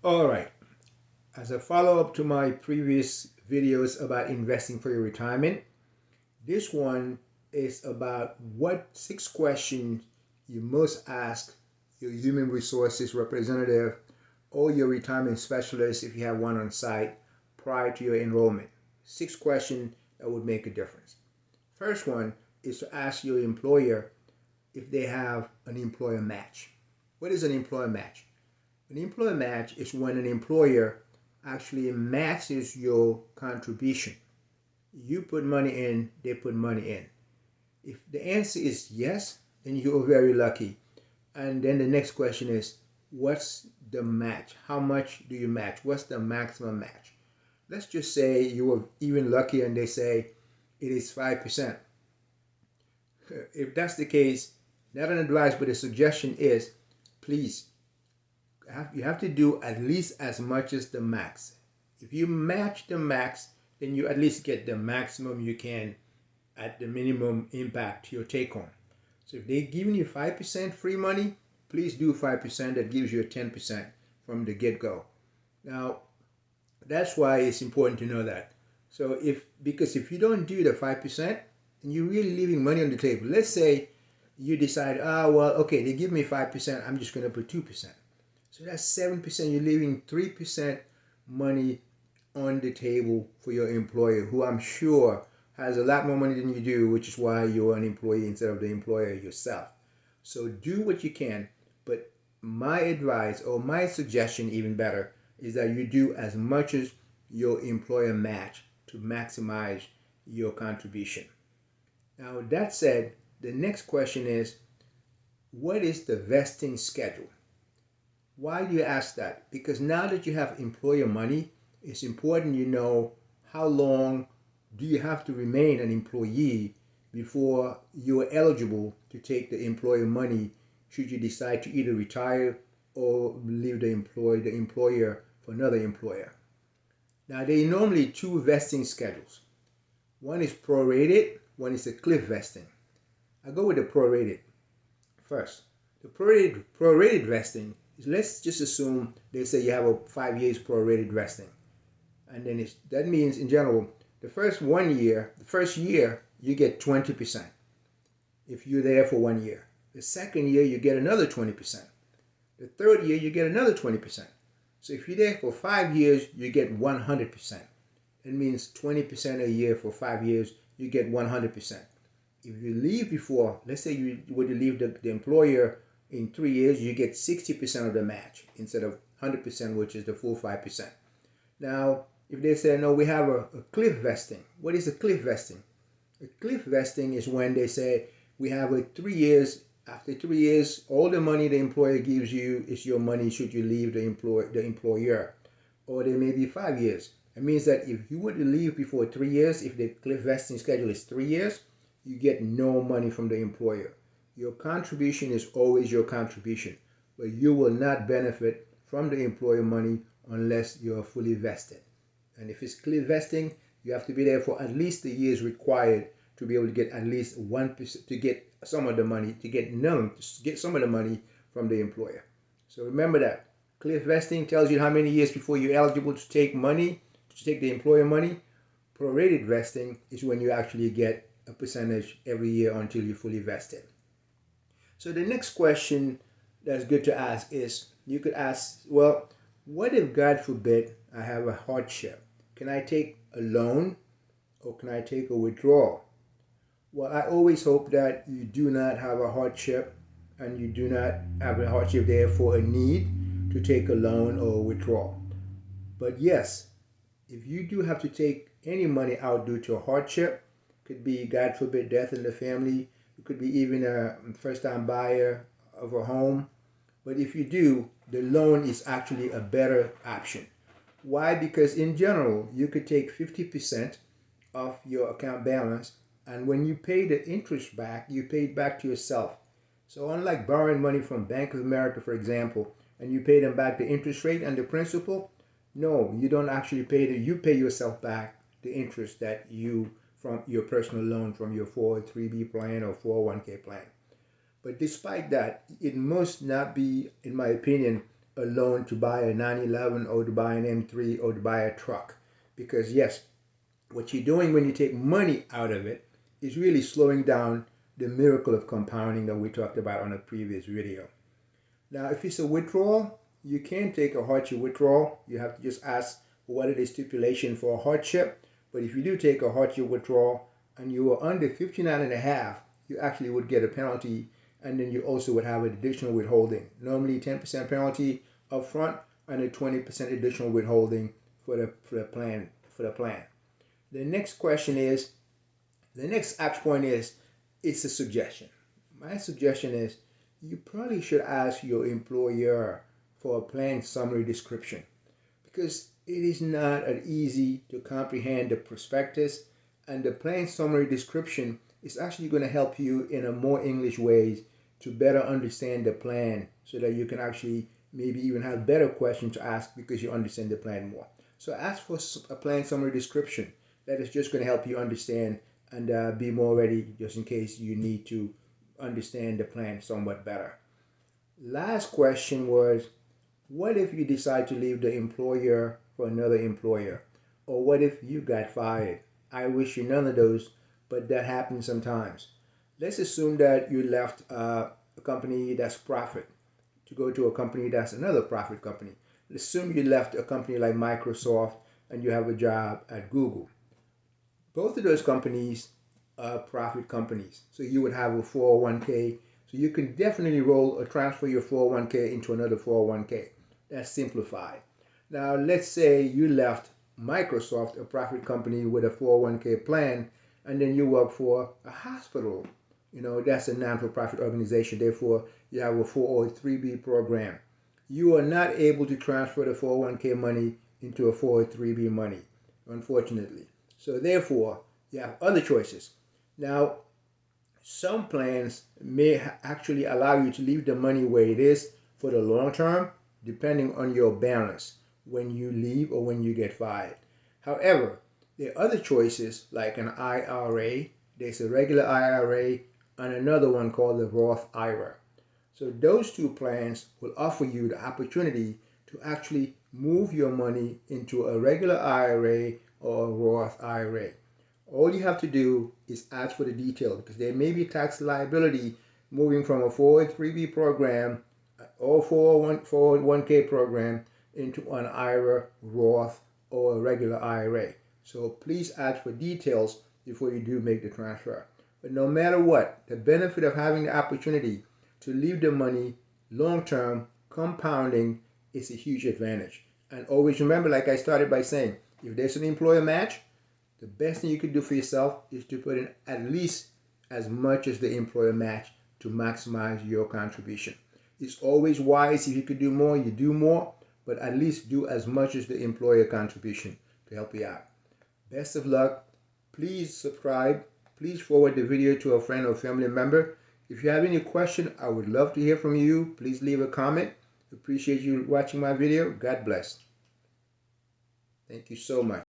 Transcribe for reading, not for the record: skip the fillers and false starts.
All right. As a follow-up to my previous videos about investing for your retirement, this one is about what 6 questions you must ask your human resources representative or your retirement specialist if you have one on site prior to your enrollment. 6 questions that would make a difference. First one is to ask your employer if they have an employer match. What is an employer match? An employer match is when an employer actually matches your contribution. You put money in, they put money in. If the answer is yes, then you're very lucky. And then the next question is, what's the match? How much do you match? What's the maximum match? Let's just say you were even lucky and they say it is 5%. If that's the case, not an advice, but a suggestion is, please, you have to do at least as much as the max. If you match the max, then you at least get the maximum you can at the minimum impact to your take home. So if they're giving you 5% free money, please do 5%. That gives you a 10% from the get-go. Now, that's why it's important to know that. So because if you don't do the 5%, then you're really leaving money on the table. Let's say you decide, well, okay, they give me 5%, I'm just going to put 2%. So that's 7%. You're leaving 3% money on the table for your employer, who I'm sure has a lot more money than you do, which is why you're an employee instead of the employer yourself. So do what you can, but my advice, or my suggestion even better, is that you do as much as your employer match to maximize your contribution. Now, that said, the next question is, what is the vesting schedule? Why do you ask that? Because now that you have employer money, it's important you know how long do you have to remain an employee before you are eligible to take the employer money should you decide to either retire or leave the employer for another employer. Now, there are normally two vesting schedules. One is prorated, one is a cliff vesting. I'll go with the prorated first. The prorated vesting is, let's just assume they say you have a 5 years prorated vesting. And then that means in general, the first year, you get 20% if you're there for 1 year. The second year, you get another 20%. The third year, you get another 20%. So if you're there for 5 years, you get 100%. It means 20% a year for 5 years, you get 100%. If you leave before, let's say you were to leave the employer in 3 years, you get 60% of the match instead of 100%, which is the full 5%. Now, if they say, no, we have a cliff vesting. What is a cliff vesting? A cliff vesting is when they say we have 3 years. After 3 years, all the money the employer gives you is your money should you leave the employer. Or there may be 5 years. It means that if you were to leave before 3 years, if the cliff vesting schedule is 3 years, you get no money from the employer. Your contribution is always your contribution, but you will not benefit from the employer money unless you're fully vested. And if it's clear vesting, you have to be there for at least the years required to be able to get at least 1%, to get some of the money, to get some of the money from the employer. So remember that. Clear vesting tells you how many years before you're eligible to take the employer money. Prorated vesting is when you actually get a percentage every year until you're fully vested. So the next question that's good to ask is, you could ask, well, what if, God forbid, I have a hardship? Can I take a loan or can I take a withdrawal? Well, I always hope that you do not have a hardship and you do not have a hardship there for a need to take a loan or a withdrawal. But yes, if you do have to take any money out due to a hardship, could be, God forbid, death in the family, it could be even a first-time buyer of a home. But if you do, the loan is actually a better option. Why? Because in general, you could take 50% of your account balance, and when you pay the interest back, you pay it back to yourself. So unlike borrowing money from Bank of America, for example, and you pay them back the interest rate and the principal, no, you don't actually you pay yourself back the interest that you, from your personal loan from your 403b plan or 401k plan. But despite that, it must not be, in my opinion, a loan to buy a 911 or to buy an M3 or to buy a truck. Because yes, what you're doing when you take money out of it is really slowing down the miracle of compounding that we talked about on a previous video. Now, if it's a withdrawal, you can take a hardship withdrawal. You have to just ask what is the stipulation for a hardship. But if you do take a hardship withdrawal and you are under 59.5, you actually would get a penalty, and then you also would have an additional withholding. Normally 10% penalty up front and a 20% additional withholding for the plan. The next question is, the next action point is, it's a suggestion. My suggestion is you probably should ask your employer for a plan summary description, because it is not as easy to comprehend the prospectus, and the plan summary description is actually going to help you in a more English ways to better understand the plan, so that you can actually maybe even have better questions to ask because you understand the plan more. So ask for a plan summary description. That is just going to help you understand and be more ready just in case you need to understand the plan somewhat better. Last question was, what if you decide to leave the employer for another employer? Or what if you got fired? I wish you none of those, but that happens sometimes. Let's assume that you left a company that's profit to go to a company that's another profit company. Let's assume you left a company like Microsoft and you have a job at Google. Both of those companies are profit companies. So you would have a 401k. So you can definitely transfer your 401k into another 401k. That's simplified. Now, let's say you left Microsoft, a profit company with a 401k plan, and then you work for a hospital. That's a non-for-profit organization. Therefore, you have a 403b program. You are not able to transfer the 401k money into a 403b money, unfortunately. So therefore, you have other choices. Now, some plans may actually allow you to leave the money where it is for the long term, depending on your balance when you leave or when you get fired. However, there are other choices like an IRA. There's a regular IRA and another one called the Roth IRA. So those two plans will offer you the opportunity to actually move your money into a regular IRA or a Roth IRA. All you have to do is ask for the detail, because there may be tax liability moving from a 403b program or 401k program into an IRA, Roth, or a regular IRA. So please ask for details before you do make the transfer. But no matter what, the benefit of having the opportunity to leave the money long-term, compounding, is a huge advantage. And always remember, like I started by saying, if there's an employer match, the best thing you can do for yourself is to put in at least as much as the employer match to maximize your contribution. It's always wise, if you could do more, you do more, but at least do as much as the employer contribution to help you out. Best of luck. Please subscribe. Please forward the video to a friend or family member. If you have any question, I would love to hear from you. Please leave a comment. Appreciate you watching my video. God bless. Thank you so much.